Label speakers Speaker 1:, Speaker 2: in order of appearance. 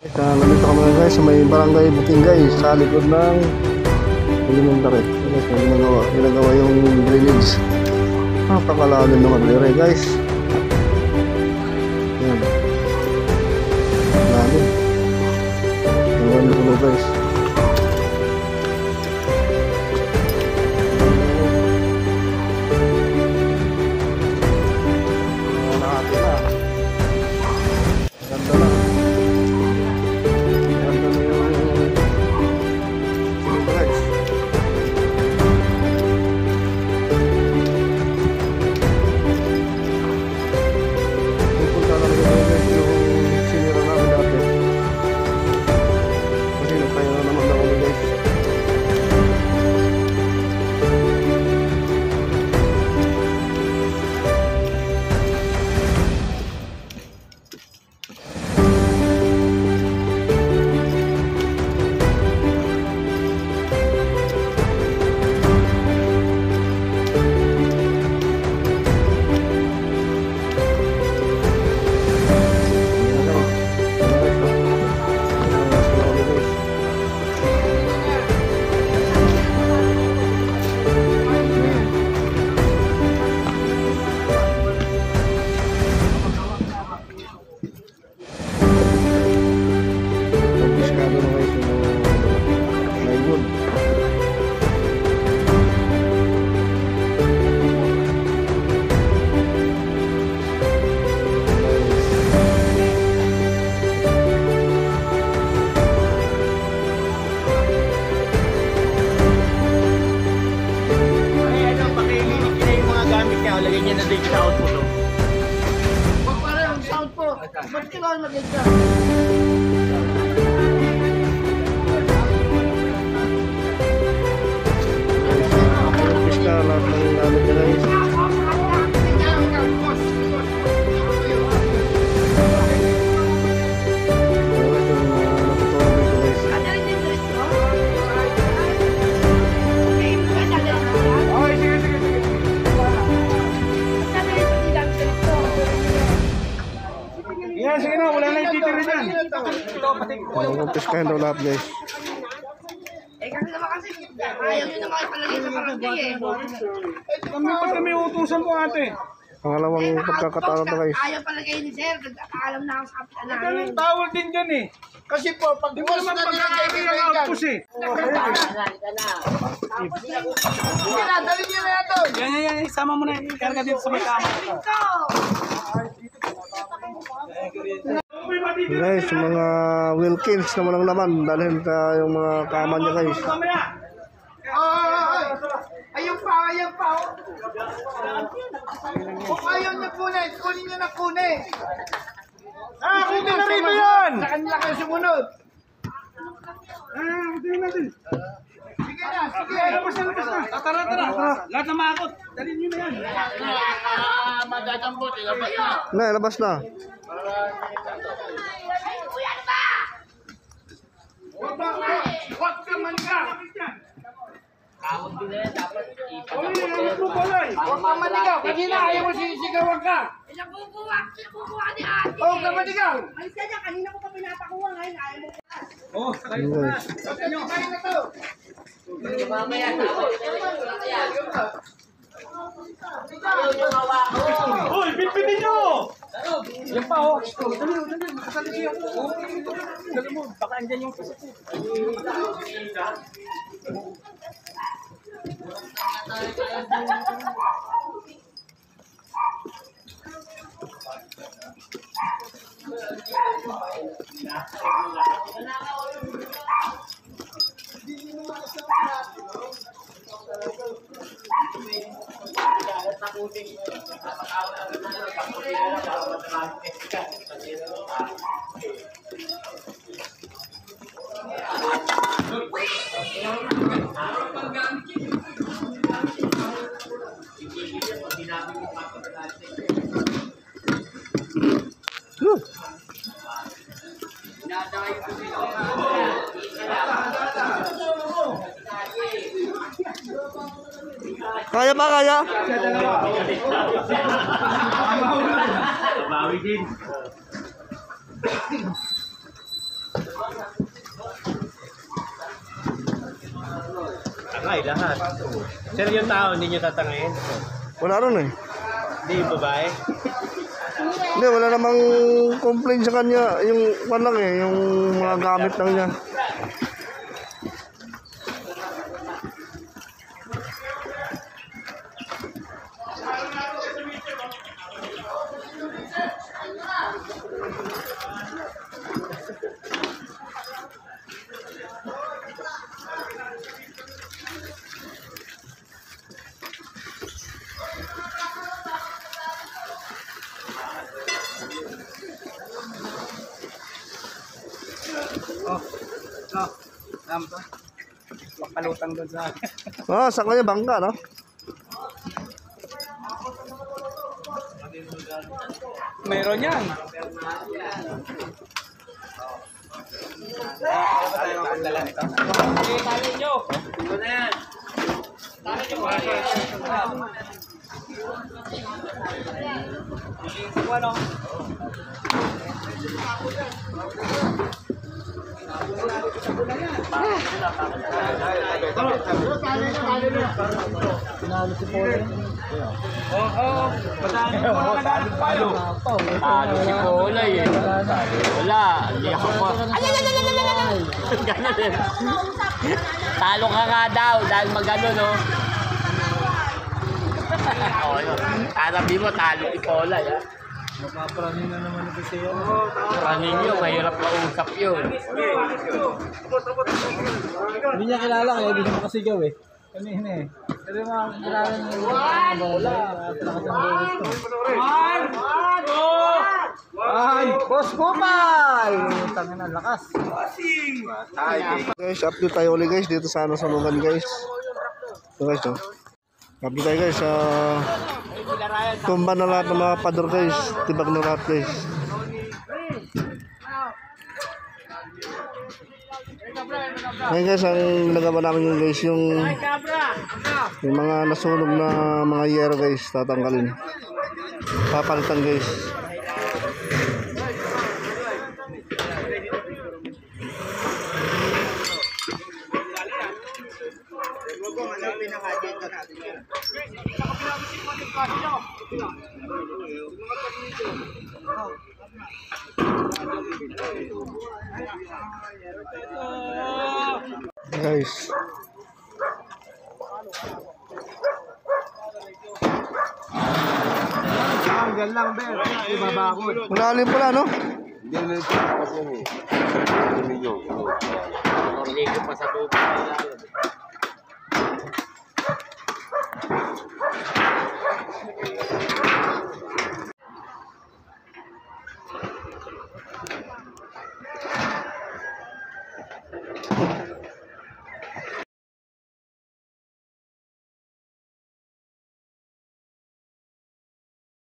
Speaker 1: Nandito kami guys sa may barangay Bukingay sa likod ng elementary. Ginagawa yung drainage. Napakalalim naman dire guys. Yan. Lalim. Ang ganda guys.
Speaker 2: Lagyan niya na din sa output.
Speaker 3: Huwag pala yung sound po. Ba't kailangan lagyan ka?
Speaker 1: Piska lahat ng namin guys.
Speaker 2: Sige na, wala na yung titiri dyan.
Speaker 1: Piskahin daw lahat guys.
Speaker 3: Eh kasi naman kasi, ayaw nyo naman ipalagay sa barangay eh.
Speaker 2: Kami utusan mo ate.
Speaker 1: Pangalawang pagkakataon na guys.
Speaker 3: Ayaw palagay ni sir, alam na ako sa kapitan namin.
Speaker 2: Ganun tawag din dyan eh.
Speaker 3: Kasi po, pag
Speaker 2: Di mo naman pagkakagay ang output eh.
Speaker 3: Sige na, dali nyo na ito.
Speaker 2: Yan, isama mo na. Karga dito sa may kama.
Speaker 1: Guys, yung mga Wilkins na walang laman dalhin sa yung mga kama niya guys.
Speaker 3: Ayun pa. Kung ayaw nyo kunin, kunin nyo na kunin.
Speaker 2: Kunin na rito yan!
Speaker 3: Sa kanila kayo sumunod.
Speaker 2: Kunin natin.
Speaker 3: Sige na, sige.
Speaker 2: Labas na. Tara. Lahat na makakot. Dalhin nyo na yan.
Speaker 3: Madadambot, ilabas na.
Speaker 1: Na, labas na.
Speaker 3: Huwag ka man ka. Huwag ka manigaw. Kanina ayaw mo sisigawan ka.
Speaker 4: Nakukuha ni ate.
Speaker 3: Huwag ka manigaw.
Speaker 4: Ay, sadya, kanina ko pa pinapakuha ngayon. Ayaw mo.
Speaker 1: Ayun guys.
Speaker 3: Kain na to.
Speaker 2: Hoy, pitpitin nyo! Yan pa oh. Dali. Nakasali siya. Dali mo. Baka andyan yung pasok.
Speaker 1: Kaya ba kaya?
Speaker 2: Bawi din. Tatangay lahat. Sir, yung tao, hindi nyo tatangayin?
Speaker 1: Wala ron eh.
Speaker 2: Hindi yung babae?
Speaker 1: Hindi, wala namang complaint sa kanya. Yung lang eh, yung mga gamit lang niya.
Speaker 2: Palutang doon sa...
Speaker 1: Sa kanya bangka, no?
Speaker 2: Meron yan. Tali nyo. Ito na yan. Tali nyo. Ano?
Speaker 1: Pinalo si Polo.
Speaker 2: Oo. Talo si Polo eh. Wala. Liyak ako. Ganun eh. Talo ka nga daw dahil magano no. Oo yun. Tarabi mo talo si Polo ya.
Speaker 1: Mapapraning na naman ito siya.
Speaker 2: Praning yun. Mahirap mausap yun.
Speaker 1: Hindi niya kilala kaya hindi niya makasigaw eh. Kanina eh. Pero yung mga kilala niya yung bola. Ay! Boss Kupal! Tangin na lakas. Guys, update tayo ulit guys dito sa Sanugan guys. Ito guys no. Update tayo guys sa tumba na lahat ng mga pader guys. Tibag na lahat guys. Ngayon guys, ang nagawa namin yung guys yung mga nasunog na mga yero guys, tatanggalin. Papalitan guys. Guys.
Speaker 2: Hanggang lang, Ben. Ibabakot.
Speaker 1: Malalim pala, no?
Speaker 5: Hindi na ito kasi yun eh. Hindi yun.
Speaker 2: Iligo pa sa tubig.